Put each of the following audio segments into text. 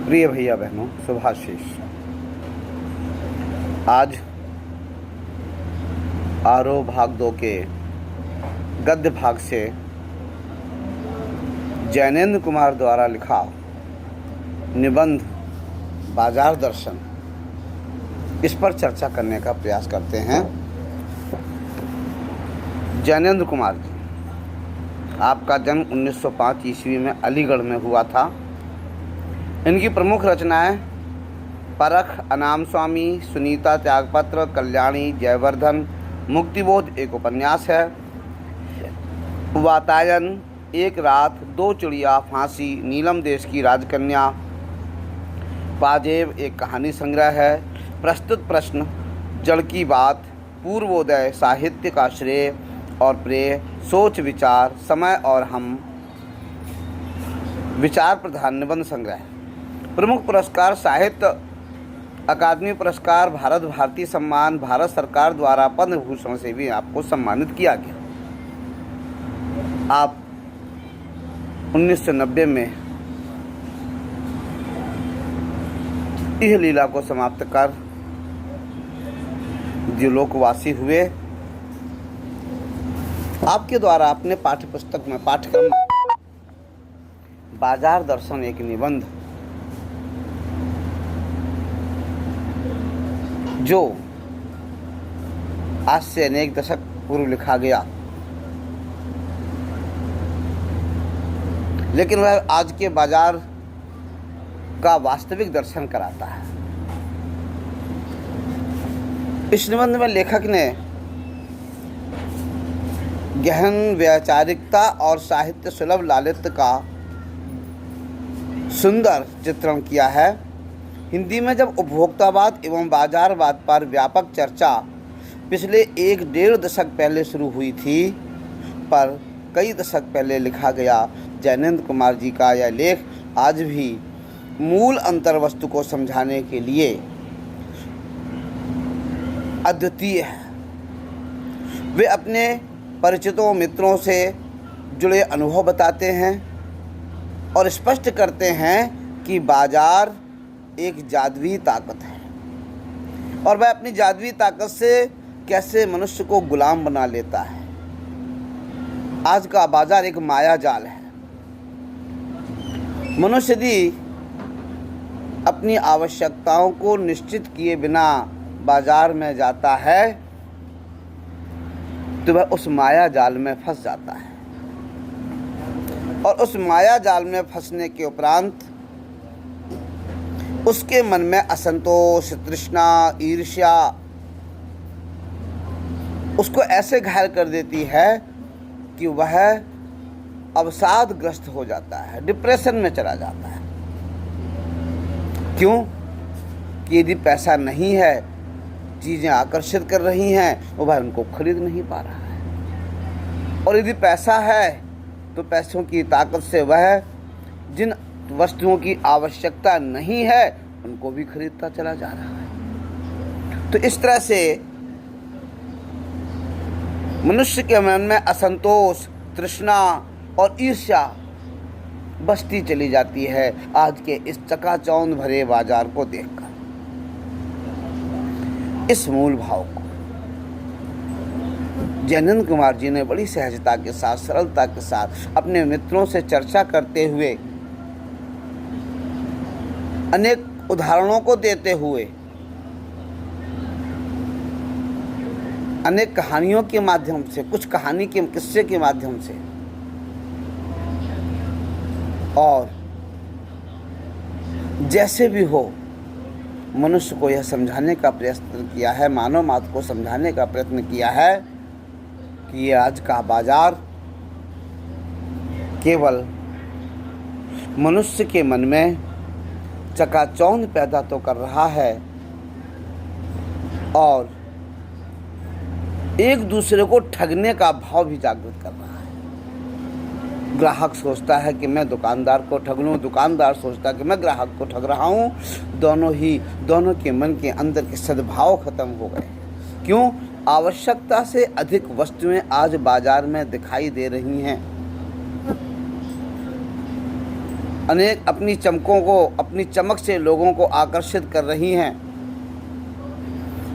प्रिय भैया बहनों, शुभाशीष। आज आरोह भाग 2 के गद्य भाग से जैनेन्द्र कुमार द्वारा लिखा निबंध बाजार दर्शन, इस पर चर्चा करने का प्रयास करते हैं। जैनेन्द्र कुमार जी, आपका जन्म 1905 ईस्वी में अलीगढ़ में हुआ था। इनकी प्रमुख रचनाएं परख, अनाम स्वामी, सुनीता त्यागपत्र, कल्याणी, जयवर्धन, मुक्तिबोध एक उपन्यास है, वातायन, एक रात, दो चिड़िया, फांसी, नीलम देश की राजकन्या, पाजेब एक कहानी संग्रह है, प्रस्तुत प्रश्न, जड़ की बात, पूर्वोदय, साहित्य का श्रेय और प्रेय, सोच विचार, समय और हम, विचार प्रधान निबंध संग्रह। प्रमुख पुरस्कार साहित्य अकादमी पुरस्कार, भारत भारती सम्मान, भारत सरकार द्वारा पद्म भूषण से भी आपको सम्मानित किया गया। आप 1990 में यह लीला को समाप्त कर द्युलोकवासी हुए। आपके द्वारा अपने पाठ्य पुस्तक में पाठ्यक्रम बाजार दर्शन एक निबंध, जो आज से अनेक दशक पूर्व लिखा गया, लेकिन वह आज के बाजार का वास्तविक दर्शन कराता है। इस निबंध में लेखक ने गहन वैचारिकता और साहित्य सुलभ लालित्य का सुंदर चित्रण किया है। हिंदी में जब उपभोक्तावाद एवं बाजारवाद पर व्यापक चर्चा पिछले 1-1.5 दशक पहले शुरू हुई थी, पर कई दशक पहले लिखा गया जैनेन्द्र कुमार जी का यह लेख आज भी मूल अंतर्वस्तु को समझाने के लिए अद्वितीय है। वे अपने परिचितों मित्रों से जुड़े अनुभव बताते हैं और स्पष्ट करते हैं कि बाजार एक जादुई ताकत है और वह अपनी जादुई ताकत से कैसे मनुष्य को गुलाम बना लेता है। आज का बाजार एक माया जाल है। मनुष्य यदि अपनी आवश्यकताओं को निश्चित किए बिना बाजार में जाता है तो वह उस माया जाल में फंस जाता है और उस माया जाल में फंसने के उपरांत उसके मन में असंतोष, तृष्णा, ईर्ष्या उसको ऐसे घायल कर देती है कि वह अवसादग्रस्त हो जाता है, डिप्रेशन में चला जाता है। क्यों? कि यदि पैसा नहीं है, चीज़ें आकर्षित कर रही हैं, वो वह उनको खरीद नहीं पा रहा है। और यदि पैसा है तो पैसों की ताकत से वह जिन वस्तुओं की आवश्यकता नहीं है उनको भी खरीदता चला जा रहा है। तो इस तरह से मनुष्य के मन में असंतोष, तृष्णा और ईर्ष्या बसती चली जाती है आज के इस चकाचौंध भरे बाजार को देखकर। इस मूल भाव को जैनेन्द्र कुमार जी ने बड़ी सहजता के साथ, सरलता के साथ अपने मित्रों से चर्चा करते हुए, अनेक उदाहरणों को देते हुए, अनेक कहानियों के माध्यम से, कुछ कहानी के किस्से के माध्यम से और जैसे भी हो मनुष्य को यह समझाने का प्रयत्न किया है, मानव मात्र को समझाने का प्रयत्न किया है कि ये आज का बाजार केवल मनुष्य के मन में चकाचौंध पैदा तो कर रहा है और एक दूसरे को ठगने का भाव भी जागृत कर रहा है। ग्राहक सोचता है कि मैं दुकानदार को ठग लूँ, दुकानदार सोचता है कि मैं ग्राहक को ठग रहा हूँ। दोनों के मन के अंदर के सद्भाव खत्म हो गए। क्यों? आवश्यकता से अधिक वस्तुएं आज बाजार में दिखाई दे रही हैं अनेक अपनी चमकों को, अपनी चमक से लोगों को आकर्षित कर रही हैं,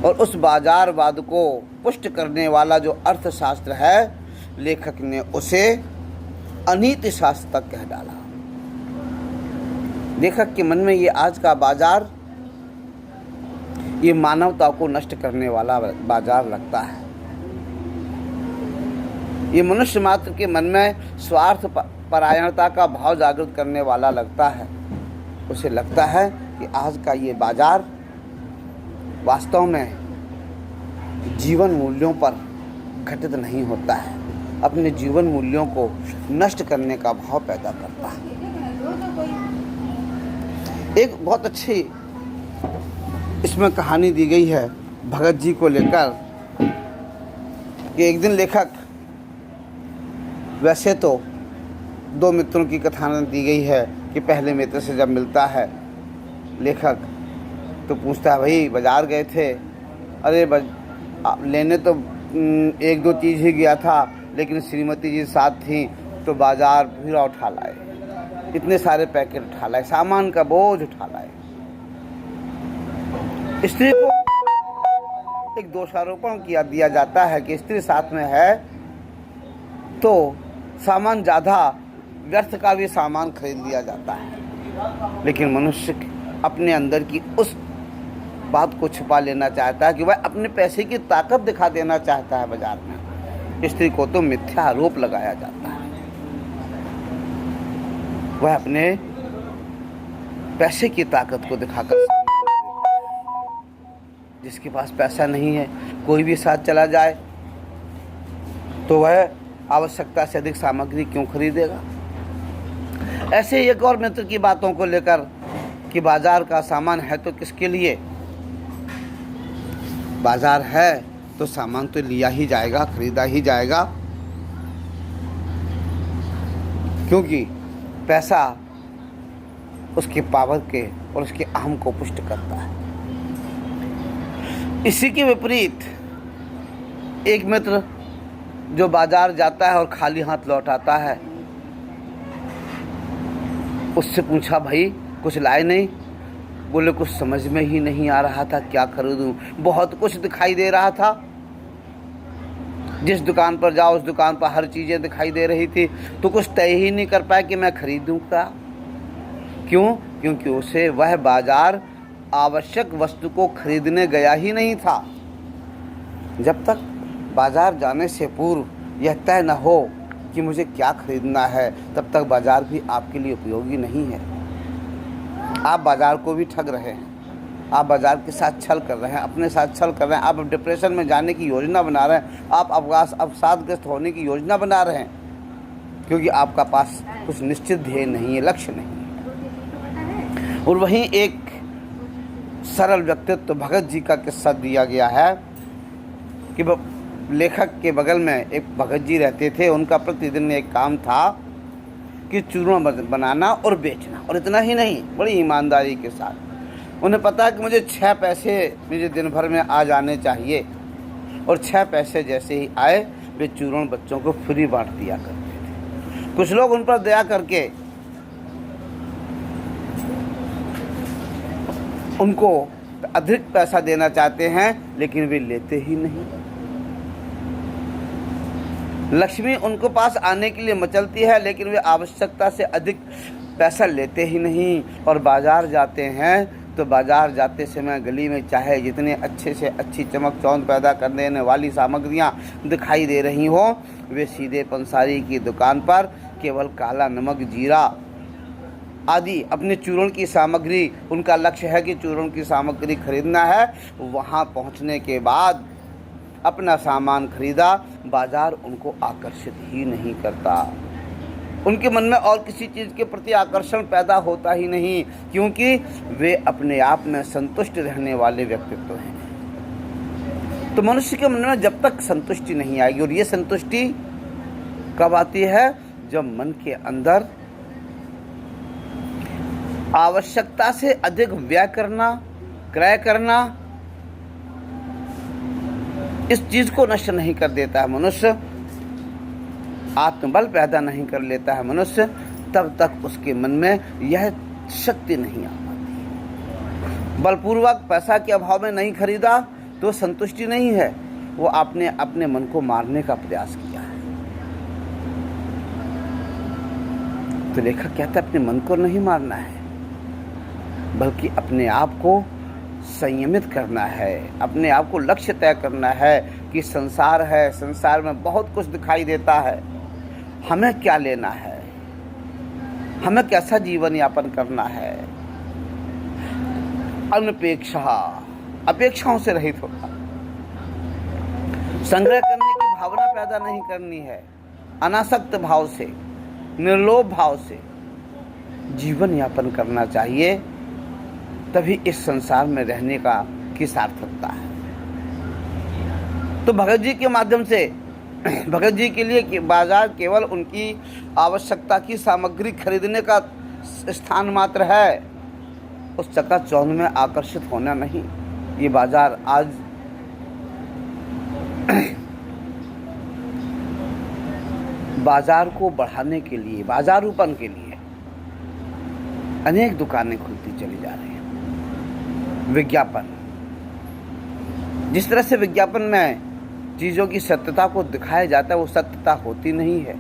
और उस बाजारवाद को पुष्ट करने वाला जो अर्थशास्त्र है, लेखक ने उसे अनीति शास्त्र तक कह डाला। लेखक के मन में ये आज का बाजार, ये मानवता को नष्ट करने वाला बाजार लगता है। ये मनुष्य मात्र के मन में स्वार्थ परायणता का भाव जागृत करने वाला लगता है। उसे लगता है कि आज का ये बाजार वास्तव में जीवन मूल्यों पर घटित नहीं होता है, अपने जीवन मूल्यों को नष्ट करने का भाव पैदा करता है। एक बहुत अच्छी इसमें कहानी दी गई है भगत जी को लेकर कि एक दिन लेखक, वैसे तो दो मित्रों की कथा दी गई है कि पहले मित्र से जब मिलता है लेखक तो पूछता है, भाई बाज़ार गए थे? अरे लेने तो एक दो चीज़ ही गया था, लेकिन श्रीमती जी साथ थी तो बाज़ार पूरा उठा लाए, इतने सारे पैकेट उठा लाए, सामान का बोझ उठा लाए। स्त्री को एक दोषारोपण दिया जाता है कि स्त्री साथ में है तो सामान ज़्यादा, व्यर्थ का भी सामान खरीद लिया जाता है। लेकिन मनुष्य अपने अंदर की उस बात को छुपा लेना चाहता है कि वह अपने पैसे की ताकत दिखा देना चाहता है बाजार में। स्त्री को तो मिथ्या आरोप लगाया जाता है, वह अपने पैसे की ताकत को दिखाकर, जिसके पास पैसा नहीं है कोई भी साथ चला जाए तो वह आवश्यकता से अधिक सामग्री क्यों खरीदेगा। ऐसे एक और मित्र की बातों को लेकर कि बाजार का सामान है तो किसके लिए, बाजार है तो सामान तो लिया ही जाएगा, खरीदा ही जाएगा, क्योंकि पैसा उसके पावर के और उसके अहम को पुष्ट करता है। इसी के विपरीत एक मित्र जो बाजार जाता है और खाली हाथ लौट आता है, उससे पूछा, भाई कुछ लाए नहीं? बोले कुछ समझ में ही नहीं आ रहा था क्या खरीदूं, बहुत कुछ दिखाई दे रहा था, जिस दुकान पर जाओ उस दुकान पर हर चीज़ें दिखाई दे रही थी, तो कुछ तय ही नहीं कर पाया कि मैं खरीदूं क्या। क्यों? क्योंकि उसे वह बाजार आवश्यक वस्तु को खरीदने गया ही नहीं था। जब तक बाजार जाने से पूर्व यह तय न हो कि मुझे क्या खरीदना है, तब तक बाजार भी आपके लिए उपयोगी नहीं है। आप बाजार को भी ठग रहे हैं, आप बाजार के साथ छल कर रहे हैं, अपने साथ छल कर रहे हैं। आप डिप्रेशन में जाने की योजना बना रहे हैं, आप अवसादग्रस्त होने की योजना बना रहे हैं, क्योंकि आपका पास कुछ निश्चित ध्येय नहीं है, लक्ष्य नहीं है। और वहीं एक सरल व्यक्तित्व भगत जी का किस्सा दिया गया है कि लेखक के बगल में एक भगत जी रहते थे। उनका प्रतिदिन एक काम था कि चूरमा बनाना और बेचना, और इतना ही नहीं, बड़ी ईमानदारी के साथ। उन्हें पता है कि मुझे 6 पैसे मुझे दिन भर में आ जाने चाहिए, और 6 पैसे जैसे ही आए वे चूर्ण बच्चों को फ्री बांट दिया करते थे। कुछ लोग उन पर दया करके उनको अधिक पैसा देना चाहते हैं, लेकिन वे लेते ही नहीं। लक्ष्मी उनको पास आने के लिए मचलती है, लेकिन वे आवश्यकता से अधिक पैसा लेते ही नहीं। और बाजार जाते हैं तो बाजार जाते समय गली में चाहे जितने अच्छे से अच्छी चमक चौंध पैदा कर देने वाली सामग्रियां दिखाई दे रही हों, वे सीधे पंसारी की दुकान पर केवल काला नमक, जीरा आदि अपने चूर्ण की सामग्री, उनका लक्ष्य है कि चूर्ण की सामग्री खरीदना है। वहाँ पहुँचने के बाद अपना सामान खरीदा, बाजार उनको आकर्षित ही नहीं करता। उनके मन में और किसी चीज़ के प्रति आकर्षण पैदा होता ही नहीं, क्योंकि वे अपने आप में संतुष्ट रहने वाले व्यक्तित्व हैं। तो मनुष्य के मन में जब तक संतुष्टि नहीं आएगी, और ये संतुष्टि कब आती है? जब मन के अंदर आवश्यकता से अधिक व्यय करना, क्रय करना, इस चीज को नष्ट नहीं कर देता है मनुष्य, आत्मबल पैदा नहीं कर लेता है मनुष्य, तब तक उसके मन में यह शक्ति नहीं आ पाती। बलपूर्वक पैसा के अभाव में नहीं खरीदा तो संतुष्टि नहीं है, वो आपने अपने मन को मारने का प्रयास किया है। तो लेखक कहता है अपने मन को नहीं मारना है, बल्कि अपने आप को संयमित करना है, अपने आप को लक्ष्य तय करना है कि संसार है, संसार में बहुत कुछ दिखाई देता है, हमें क्या लेना है, हमें कैसा जीवन यापन करना है। अनपेक्षा, अपेक्षाओं से रहित होगा, संग्रह करने की भावना पैदा नहीं करनी है, अनासक्त भाव से, निर्लोभ भाव से जीवन यापन करना चाहिए, तभी इस संसार में रहने की सार्थकता है। तो भगत जी के माध्यम से, भगत जी के लिए कि बाजार केवल उनकी आवश्यकता की सामग्री खरीदने का स्थान मात्र है, उस चकाचौंध में आकर्षित होना नहीं। ये बाजार आज बाजार को बढ़ाने के लिए, बाजारूपन के लिए अनेक दुकानें खुलती चली जा रही हैं। विज्ञापन, जिस तरह से विज्ञापन में चीज़ों की सत्यता को दिखाया जाता है, वो सत्यता होती नहीं है।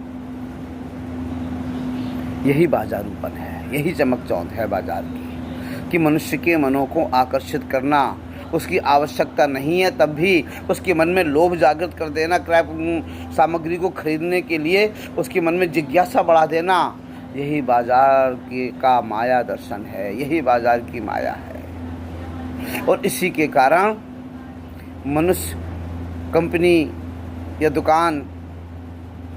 यही बाजारूपन है, यही चमकचौंध है बाजार की, कि मनुष्य के मनों को आकर्षित करना, उसकी आवश्यकता नहीं है तब भी उसके मन में लोभ जागृत कर देना, क्रय सामग्री को खरीदने के लिए उसके मन में जिज्ञासा बढ़ा देना, यही बाजार का माया दर्शन है, यही बाजार की माया है। और इसी के कारण मनुष्य, कंपनी या दुकान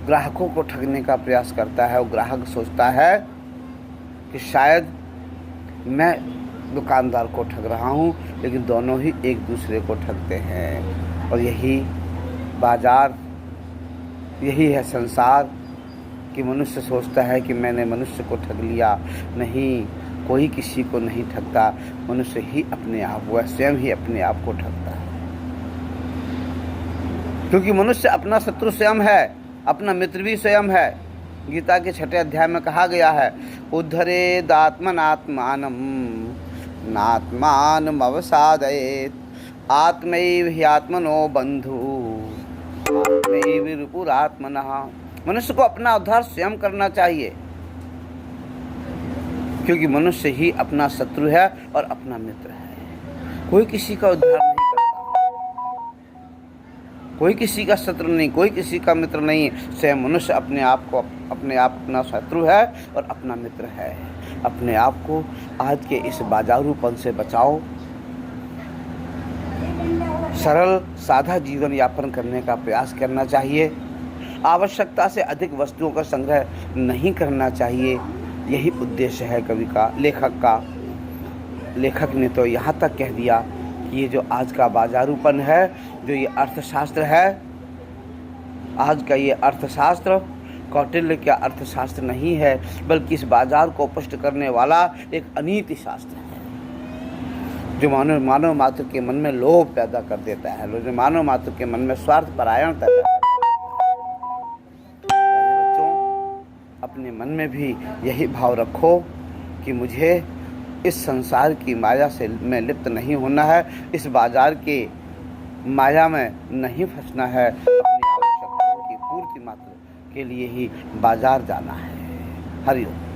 ग्राहकों को ठगने का प्रयास करता है, और ग्राहक सोचता है कि शायद मैं दुकानदार को ठग रहा हूँ, लेकिन दोनों ही एक दूसरे को ठगते हैं। और यही बाजार, यही है संसार, कि मनुष्य सोचता है कि मैंने मनुष्य को ठग लिया। नहीं, कोई किसी को नहीं ठगता, मनुष्य ही अपने आप, वह स्वयं ही अपने आप को ठगता है। क्योंकि मनुष्य अपना शत्रु स्वयं है, अपना मित्र भी स्वयं है। गीता के 6 अध्याय में कहा गया है, उद्धरेदात्मनात्मानं नात्मानम् अवसादयेत्, आत्मैव ह्यात्मनो बंधु आत्मैव रिपुरात्मनः। मनुष्य को अपना उद्धार स्वयं करना चाहिए, क्योंकि मनुष्य ही अपना शत्रु है और अपना मित्र है। कोई किसी का उद्धार नहीं करता, कोई किसी का शत्रु नहीं, कोई किसी का मित्र नहीं। स्वयं मनुष्य अपने आप को, अपने आप अपना शत्रु है और अपना मित्र है। अपने आप को आज के इस बाजारूपन से बचाओ, सरल सादा जीवन यापन करने का प्रयास करना चाहिए। आवश्यकता से अधिक वस्तुओं का संग्रह नहीं करना चाहिए। यही उद्देश्य है कवि का, लेखक का। लेखक ने तो यहाँ तक कह दिया कि ये जो आज का बाजारूपन है, जो ये अर्थशास्त्र है, आज का ये अर्थशास्त्र कौटिल्य का अर्थशास्त्र नहीं है, बल्कि इस बाजार को पुष्ट करने वाला एक अनीति शास्त्र है, जो मानव मात्र के मन में लोभ पैदा कर देता है, जो मानव मात्र के मन में स्वार्थ परायण पैदा करता है। अपने मन में भी यही भाव रखो कि मुझे इस संसार की माया से में लिप्त नहीं होना है, इस बाजार के माया में नहीं फंसना है। अपनी आवश्यकताओं की पूर्ति मात्र के लिए ही बाजार जाना है। हरि ओम।